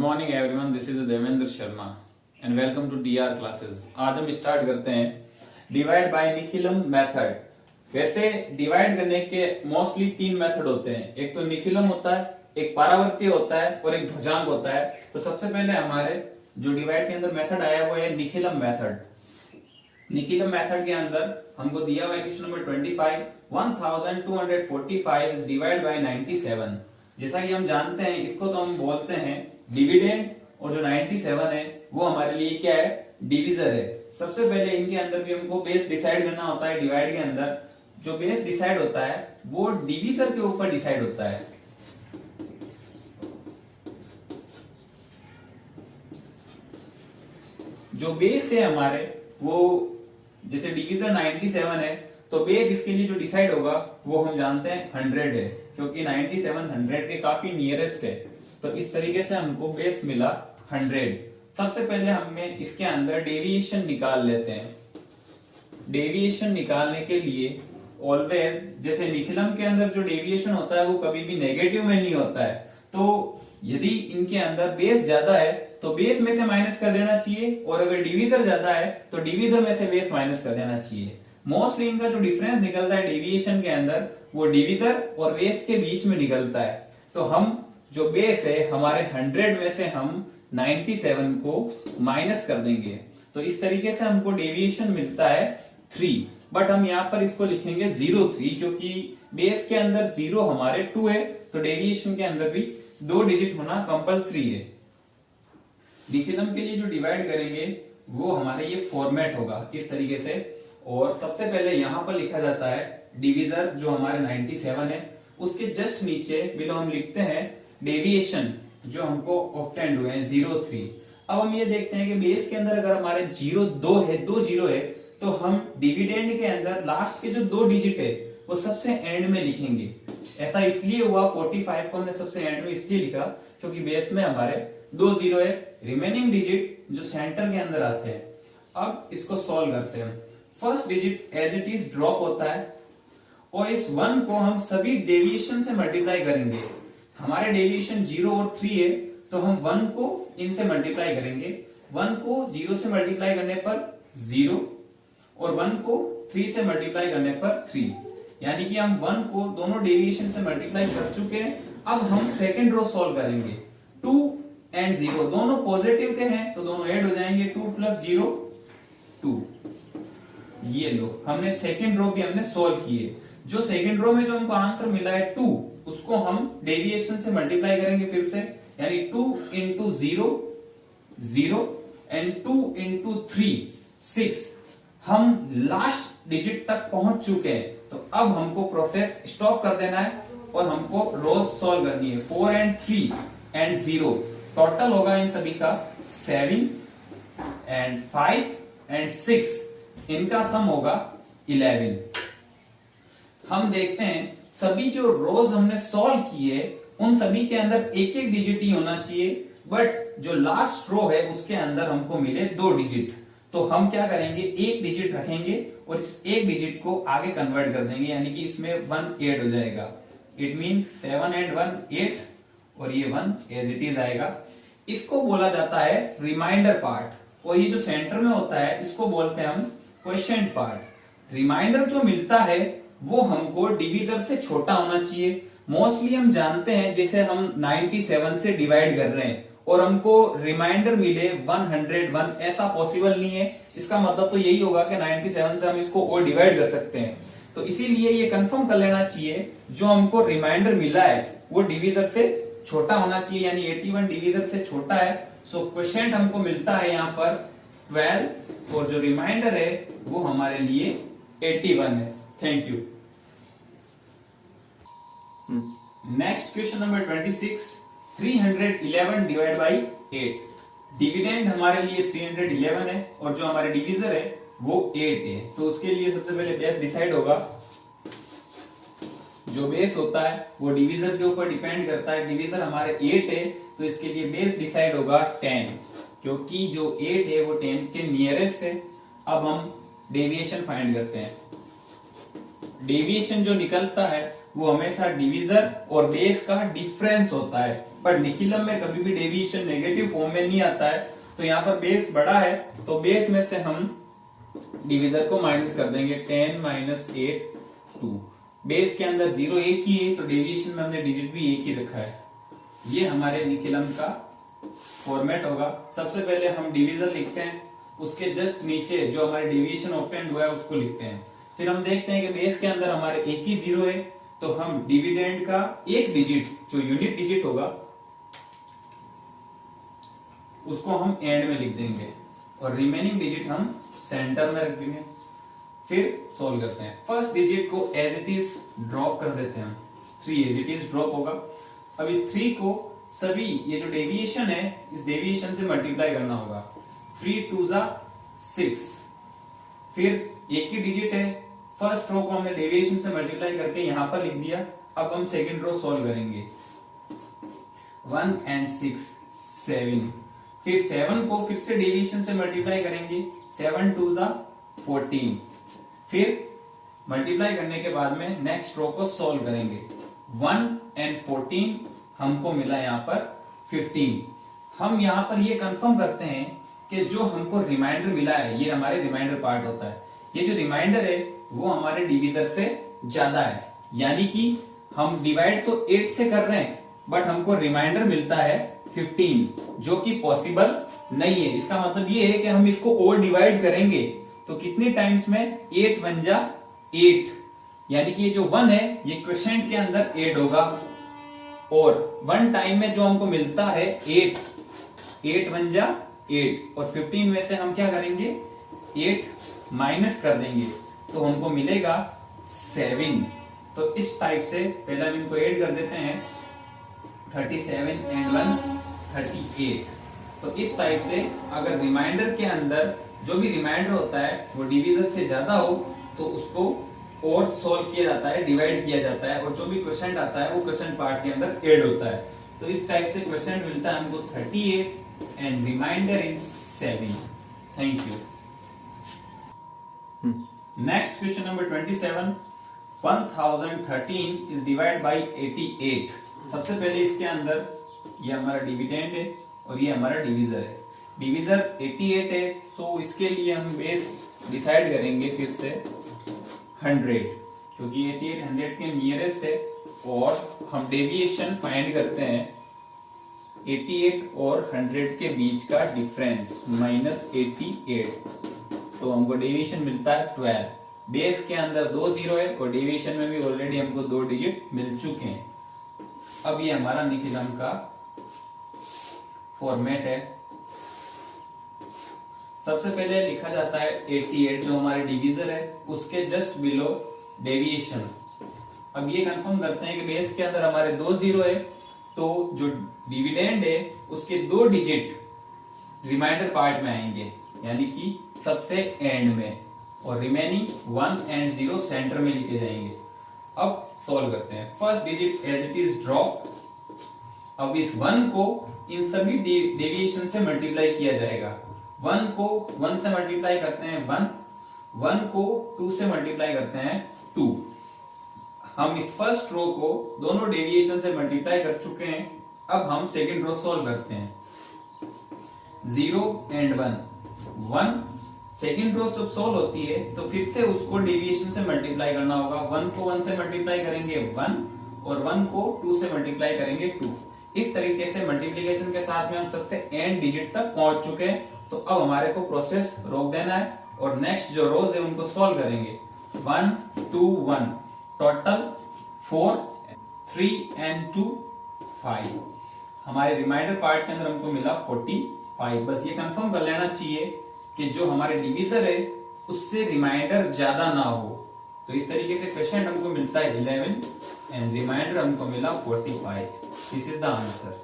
Morning everyone, this is Devendra Sharma and welcome to DR classes. आज हम start करते हैं डिवाइड बाय निखिलम मेथड। वैसे डिवाइड करने के मोस्टली तीन मेथड होते हैं, एक तो निखिलम होता है, एक परावर्तीय होता है और एक ध्रुजांक होता है। तो सबसे पहले हमारे जो डिवाइड के अंदर मेथड आया वो है निखिलम मेथड। निखिलम मेथड के अंदर हमको दिया हुआ है question number 25, 1245 is divide bye 97। जैसा कि हम जानते हैं इसको तो हम बोलते हैं डिविडेंड, और जो 97 है वो हमारे लिए क्या है, डिविजर है। सबसे पहले इनके अंदर भी हमको बेस डिसाइड करना होता है। डिवाइड के अंदर जो बेस डिसाइड होता है वो डिविजर के ऊपर डिसाइड होता है। जो बेस है हमारे वो जैसे डिविजर 97 है तो बेस इसके लिए जो डिसाइड होगा वो हम जानते हैं 100 है, क्योंकि 97 100 के काफी नियरेस्ट है। तो इस तरीके से हमको बेस मिला 100। सबसे पहले हमें इसके अंदर डेविएशन निकाल लेते हैं। डेविएशन निकालने के लिए ऑलवेज, जैसे निखिलम के अंदर जो डेविएशन होता है वो कभी भी नेगेटिव में नहीं होता है। तो यदि इनके अंदर बेस ज्यादा है तो बेस में से माइनस कर देना चाहिए, और अगर डिवीजर ज्यादा है तो डिवीजर में से बेस माइनस कर देना चाहिए। मोस्टली इनका जो डिफरेंस निकलता है डेविएशन के अंदर वो डिवीजर और बेस के बीच में निकलता है। तो हम जो बेस है हमारे 100 में से हम 97 को माइनस कर देंगे, तो इस तरीके से हमको डेविएशन मिलता है 3। बट हम यहाँ पर इसको लिखेंगे 03, क्योंकि बेस के अंदर 0 हमारे 2 है, तो डेविएशन के अंदर भी 2 डिजिट होना कंपलसरी है। निखिलम के लिए जो डिवाइड करेंगे वो हमारे ये फॉर्मेट होगा इस तरीके से। और सबसे पहले यहाँ पर लिखा जाता है डिविजर जो हमारे 97 है, उसके जस्ट नीचे बिलो हम लिखते हैं डेविएशन जो हमको ऑब्टेंड हुए हैं 03। अब हम ये देखते हैं कि बेस के अंदर अगर हमारे 2 जीरो है तो हम डिविडेंड के अंदर लास्ट के जो 2 डिजिट है वो सबसे एंड में लिखेंगे। ऐसा इसलिए हुआ 45 को हमने सबसे एंड में इसलिए लिखा क्योंकि बेस में हमारे 2 जीरो है, रिमेनिंग डिजिट जो सेंटर के अंदर आते हैं। अब इसको सॉल्व करते हैं। First digit as it is drop होता है और इस 1 को हम सभी डेविएशन से मल्टीप्लाई करेंगे। हमारे डेविएशन 0 और 3 है तो हम 1 को इनसे मल्टीप्लाई करेंगे। 1 को 0 से मल्टीप्लाई करने पर 0 और 1 को 3 से मल्टीप्लाई करने पर 3, यानी कि हम 1 को दोनों डेविएशन से मल्टीप्लाई कर चुके हैं। अब हम सेकंड रो सॉल्व करेंगे। 2 एंड 0 दोनों पॉजिटिव के हैं तो दोनों ऐड हो जाएंगे। 2 + 0 2। ये लो, हमने सेकंड रो भी हमने सॉल्व किए। जो सेकंड रो में जो हमको आंसर मिला है 2, उसको हम डेविएशन से मल्टीप्लाई करेंगे फिर से, यानी 2 × 0 0 एंड 2 × 3 6। हम लास्ट डिजिट तक पहुंच चुके हैं, तो अब हमको प्रोसेस स्टॉप कर देना है और हमको रोज सॉल्व करनी है। 4 एंड 3 एंड 0 टोटल होगा इन सभी का 7 एंड 5 एंड 6, इनका सम होगा 11। हम देखते हैं सभी जो रोज हमने सॉल्व किए उन सभी के अंदर एक एक डिजिट ही होना चाहिए, बट जो लास्ट रो है उसके अंदर हमको मिले 2 डिजिट। तो हम क्या करेंगे, एक डिजिट रखेंगे और इस एक डिजिट को आगे कन्वर्ट कर देंगे, यानी कि इसमें 1 ऐड हो जाएगा। इट मीन 7 एंड 1 8 और ये 1 एज इट इज आएगा। इसको बोला जाता है रिमाइंडर पार्ट, और ये जो सेंटर में होता है इसको बोलते हैं हम क्वोशिएंट पार्ट। रिमाइंडर जो मिलता है वो हमको डिविजर से छोटा होना चाहिए। मोस्टली हम जानते हैं जैसे हम 97 से डिवाइड कर रहे हैं और हमको रिमाइंडर मिले 101, ऐसा पॉसिबल नहीं है। इसका मतलब तो यही होगा कि 97 से हम इसको और डिवाइड कर सकते हैं। तो इसीलिए ये कंफर्म कर लेना चाहिए जो हमको रिमाइंडर मिला है वो डिविजर से छोटा होना चाहिए, यानी 81 डिविजर से छोटा है। सो क्वोशिएंट हमको मिलता है यहाँ पर 12 और जो रिमाइंडर है वो हमारे लिए 81 है। Thank you. Next question number 26, 311 divide by 8। Dividend हमारे लिए 311 है और जो हमारे डिविजर है वो 8 है। तो उसके लिए सबसे पहले बेस डिसाइड होगा। जो बेस होता है वो डिविजर के ऊपर डिपेंड करता है। डिविजर हमारे 8 है तो इसके लिए बेस डिसाइड होगा 10, क्योंकि जो 8 है वो 10 के नियरेस्ट है। अब हम डेविएशन फाइंड करते हैं। डेविएशन जो निकलता है वो हमेशा डिविजर और बेस का डिफरेंस होता है। बट निखिलम में कभी भी डेविएशन नेगेटिव फॉर्म में नहीं आता है। तो यहाँ पर बेस बड़ा है तो बेस में से हम डिविजर को माइनस कर देंगे 10 माइनस 8 2। बेस के अंदर 0 एक ही है तो डेविएशन में हमने डिजिट भी एक ही रखा है। ये हमारे निखिलम का फॉर्मेट होगा। सबसे पहले हम डिविजर लिखते हैं, उसके जस्ट नीचे जो हमारे डेविएशन ऑपरेंड हुआ है उसको लिखते हैं। फिर हम देखते हैं कि बेस के अंदर हमारे एक ही 0 है तो हम डिविडेंड का एक डिजिट जो यूनिट डिजिट होगा उसको हम एंड में लिख देंगे और रिमेनिंग डिजिट हम सेंटर में रख देंगे। फिर सोल्व करते हैं। फर्स्ट डिजिट को एज इट इज ड्रॉप कर देते हैं हम, 3 एज इट इज ड्रॉप होगा। अब इस 3 को सभी ये जो डेविएशन है इस डेविएशन से मल्टीप्लाई करना होगा। 3 2 6। फिर एक ही डिजिट है, फर्स्ट रो को हमने डेविएशन से मल्टीप्लाई करके यहां पर लिख दिया। अब हम सेकंड रो सॉल्व करेंगे। 1 and 6 7। फिर 7 को फिर से डेविएशन से मल्टीप्लाई करेंगे। 7 2 14। फिर मल्टीप्लाई करने के बाद में नेक्स्ट रो को सॉल्व करेंगे। 1 and 14 हमको मिला यहाँ पर 15। हम यहाँ पर ये कंफर्म करते हैं कि जो हमको रिमाइंडर मिला है ये हमारे रिमाइंडर पार्ट होता है। ये जो रिमाइंडर है वो हमारे डिविजर से ज्यादा है, यानी कि हम डिवाइड तो 8 से कर रहे हैं बट हमको रिमाइंडर मिलता है 15 जो कि पॉसिबल नहीं है। इसका मतलब ये है कि हम इसको और डिवाइड करेंगे तो कितने टाइम्स में 8 1 जा 8, यानी कि ये जो 1 है ये क्वोशिएंट के अंदर ऐड होगा और 1 टाइम में जो हमको मिलता है 8 1 जा 8 और 15 में से हम क्या करेंगे 8 माइनस कर देंगे तो हमको मिलेगा 7। तो इस टाइप से पहले हम इनको ऐड कर देते हैं 37 and 1 38। तो इस टाइप से अगर रिमाइंडर के अंदर जो भी रिमाइंडर होता है वो डिविजर से ज्यादा हो तो उसको और सोल्व किया जाता है, डिवाइड किया जाता है और जो भी क्वोशिएंट आता है वो क्वोशिएंट पार्ट के अंदर ऐड होता है। तो इस टाइप से क्वोशिएंट मिलता है हमको 38 and remainder is 7। Thank you. Next question number 27। 1013 is divide by 88। सबसे पहले इसके अंदर ये हमारा डिविडेंड है और ये हमारा डिविजर है। डिविजर 88 है सो इसके लिए हम बेस डिसाइड करेंगे फिर से 100 क्योंकि 88 100 के नियरेस्ट है और हम डेविएशन फाइंड करते हैं 88 और 100 के बीच का डिफरेंस -88। तो हमको डेविएशन मिलता है 12। बेस के अंदर 2 0 है और डेविएशन में भी ऑलरेडी हमको 2 डिजिट मिल चुके हैं। अब ये हमारा निखिलम का फॉर्मेट है। सबसे पहले लिखा जाता है 88 जो हमारे डिविजर है उसके जस्ट बिलो डेविएशन। अब ये कंफर्म करते हैं कि बेस के अंदर हमारे 2 0 है तो जो डिविडेंड है उसके 2 डिजिट रिमाइंडर पार्ट में आएंगे, यानी कि सबसे एंड में, और रिमेनिंग 1 and 0 सेंटर में लिखे जाएंगे। अब सॉल्व करते हैं। First digit as it is drop. अब इस 1 को इन सभी डेविएशन से मल्टीप्लाई किया जाएगा। 1 को 1 से मल्टीप्लाई करते हैं 1 को 2 से मल्टीप्लाई करते हैं 2। हम इस फर्स्ट रो को दोनों डेविएशन से मल्टीप्लाई कर चुके हैं। अब हम सेकंड रो सॉल्व करते हैं। 0 and 1 सेकंड रो जब सॉल्व होती है तो फिर से उसको डेविएशन से मल्टीप्लाई करना होगा। 1 को 1 से मल्टीप्लाई करेंगे 1 और 1 को 2 से मल्टीप्लाई करेंगे 2। इस तरीके से मल्टीप्लिकेशन के साथ में हम सबसे एंड डिजिट तक पहुंच चुके हैं। तो अब हमारे को प्रोसेस रोक देना है और नेक्स्ट जो रोज है उनको सॉल्व करेंगे। 1 2 1 टोटल 4 3 and 2 5। हमारे रिमाइंडर पार्ट के अंदर हमको मिला 45। बस ये कंफर्म कर लेना चाहिए कि जो हमारे डिविजर है उससे रिमाइंडर ज्यादा ना हो। तो इस तरीके से क्वेश्चन हमको मिलता है 11 एंड रिमाइंडर हमको मिला 45। This is the answer.